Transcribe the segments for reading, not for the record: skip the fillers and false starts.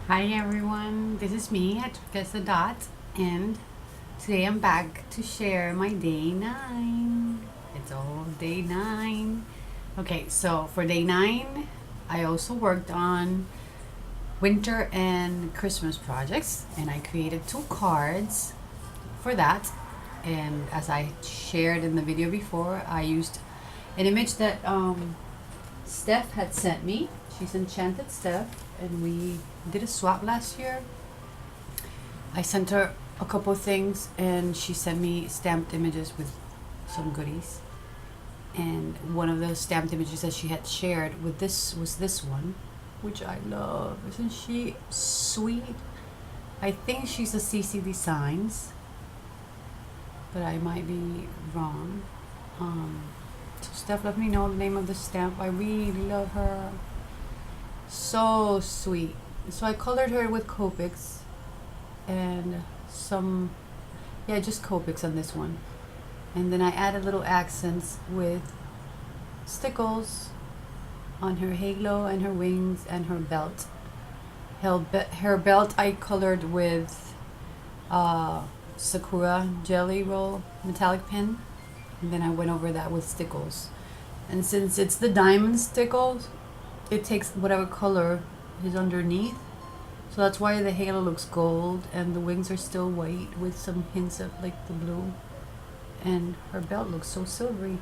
Hi everyone, this is me at Guess the Dot, and today I'm back to share my day 9. It's all day 9. Okay, so for day 9, I also worked on winter and Christmas projects, and I created 2 cards for that. And as I shared in the video before, I used an image that Steph had sent me. She's Enchanted Steph, and we did a swap last year. I sent her a couple of things, and she sent me stamped images with some goodies. And one of those stamped images that she had shared with this was this one, which I love. Isn't she sweet? I think she's a CC Designs, but I might be wrong. So Steph, let me know the name of the stamp. I really love her. So sweet. So I colored her with Copics and some, yeah, just Copics on this one. And then I added little accents with stickles on her halo and her wings and her belt. Her belt I colored with Sakura Jelly Roll metallic pen. And then I went over that with stickles. And since it's the diamond stickles, it takes whatever color is underneath. So that's why the halo looks gold and the wings are still white with some hints of like the blue. And her belt looks so silvery.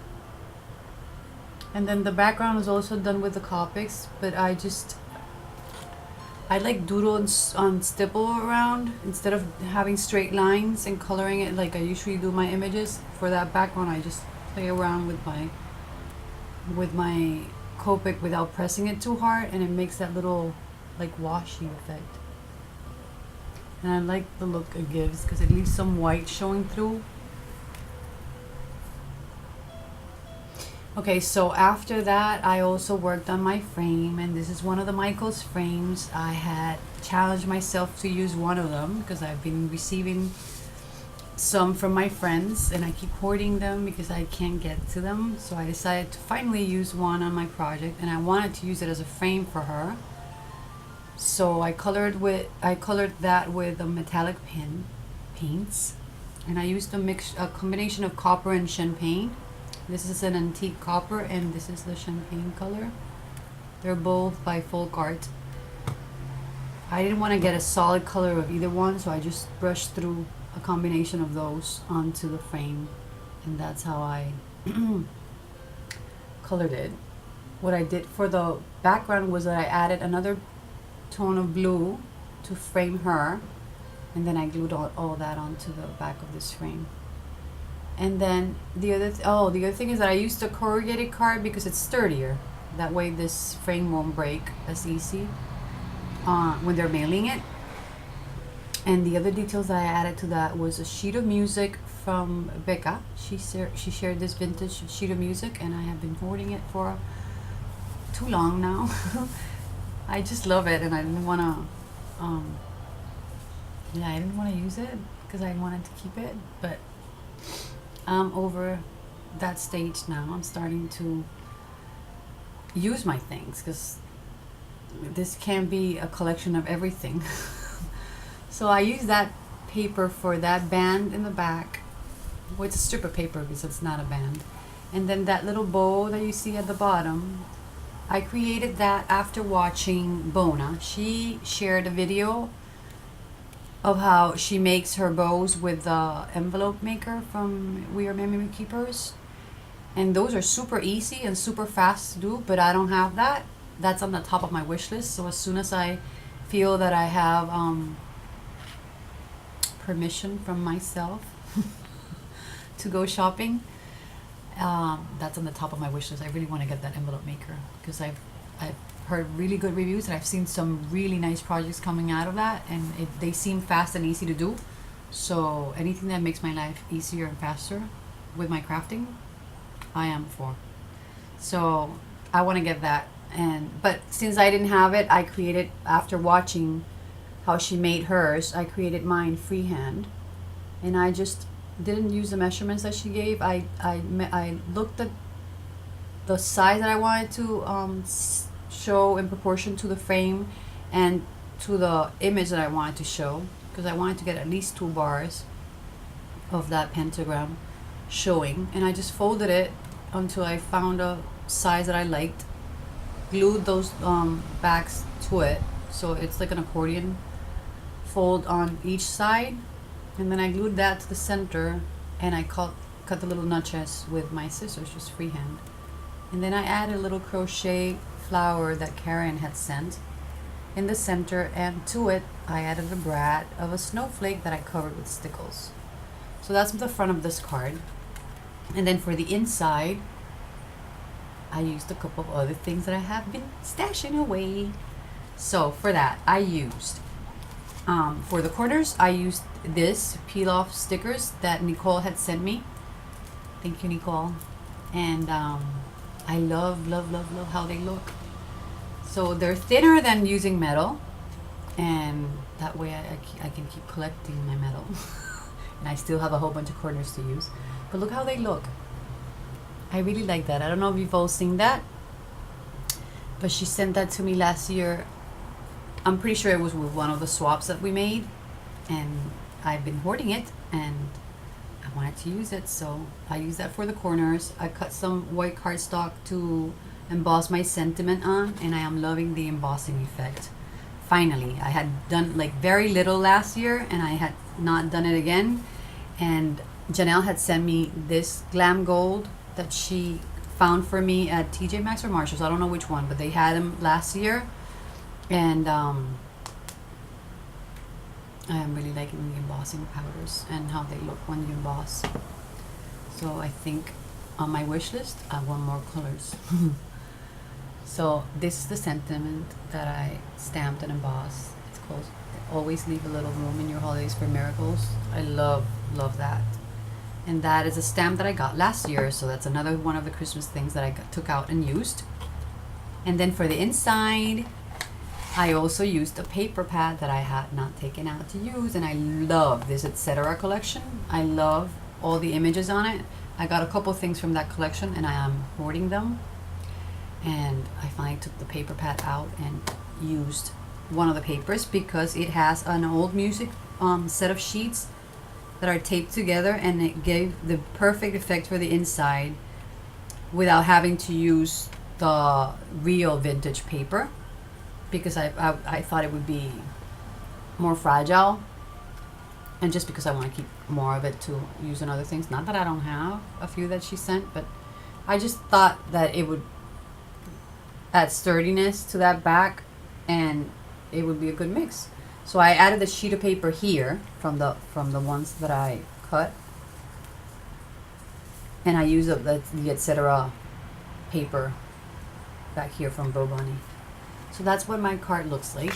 And then the background is also done with the Copics, but I like doodle on stipple around instead of having straight lines and coloring it like I usually do my images. For that background, I just play around with my Copic without pressing it too hard, and it makes that little like washy effect. And I like the look it gives because it leaves some white showing through. Okay, so after that, I also worked on my frame, and this is one of the Michaels frames. I had challenged myself to use one of them because I've been receiving some from my friends, and I keep hoarding them because I can't get to them. So I decided to finally use one on my project, and I wanted to use it as a frame for her. So I colored that with a metallic paints, and I used a combination of copper and champagne. This is an antique copper, and this is the champagne color. They're both by Folk Art. I didn't want to get a solid color of either one, so I just brushed through a combination of those onto the frame, and that's how I colored it. What I did for the background was that I added another tone of blue to frame her, and then I glued all that onto the back of this frame. And then the other thing is that I used a corrugated card because it's sturdier. That way this frame won't break as easy when they're mailing it. And the other details that I added to that was a sheet of music from Becca. She shared this vintage sheet of music, and I have been hoarding it for too long now. I just love it, and I didn't want to I didn't want to use it because I wanted to keep it, but I'm over that stage now. I'm starting to use my things because this can be a collection of everything. So I use that paper for that band in the back. Well, it's a strip of paper because it's not a band. And then that little bow that you see at the bottom, I created that after watching Bona. She shared a video of how she makes her bows with the envelope maker from We Are Memory Keepers. And those are super easy and super fast to do, but I don't have that. That's on the top of my wish list. So as soon as I feel that I have permission from myself to go shopping, that's on the top of my wish list. I really want to get that envelope maker because I've heard really good reviews, and I've seen some really nice projects coming out of that, and they seem fast and easy to do. So anything that makes my life easier and faster with my crafting, I am for. So I want to get that. But since I didn't have it, I created, after watching how she made hers, I created mine freehand, and I just didn't use the measurements that she gave. I looked at the size that I wanted to show in proportion to the frame, and to the image that I wanted to show, because I wanted to get at least 2 bars of that pentagram showing, and I just folded it until I found a size that I liked, glued those backs to it so it's like an accordion fold on each side, and then I glued that to the center, and I cut the little notches with my scissors, just freehand. And then I added a little crochet flower that Karen had sent in the center, and to it I added a brad of a snowflake that I covered with stickles. So that's the front of this card. And then for the inside, I used a couple of other things that I have been stashing away. So for that, I used, for the corners, I used this peel off stickers that Nicole had sent me. Thank you, Nicole. And I love how they look. So they're thinner than using metal, and that way I can keep collecting my metal. And I still have a whole bunch of corners to use. But look how they look. I really like that. I don't know if you've all seen that, but she sent that to me last year. I'm pretty sure it was with one of the swaps that we made, and I've been hoarding it, and I wanted to use it, so I used that for the corners. I cut some white cardstock to emboss my sentiment on, and I am loving the embossing effect. Finally, I had done like very little last year, and I had not done it again, and Janelle had sent me this glam gold that she found for me at TJ Maxx or Marshalls. I don't know which one, but they had them last year, and I am really liking the embossing powders and how they look when you emboss. So I think on my wish list I want more colors. So this is the sentiment that I stamped and embossed. It's called "Always Leave a Little Room in Your Holidays for Miracles." I love that. And that is a stamp that I got last year, so that's another one of the Christmas things that I took out and used. And then for the inside, I also used a paper pad that I had not taken out to use, and I love this Etc. collection. I love all the images on it. I got a couple things from that collection, and I am hoarding them. And I finally took the paper pad out and used one of the papers because it has an old music set of sheets that are taped together, and it gave the perfect effect for the inside without having to use the real vintage paper, because I thought it would be more fragile, and just because I want to keep more of it to use in other things. Not that I don't have a few that she sent, but I just thought that it would add sturdiness to that back, and it would be a good mix. So I added the sheet of paper here from the ones that I cut, and I used the Etc. paper back here from Bo Bunny. So that's what my card looks like.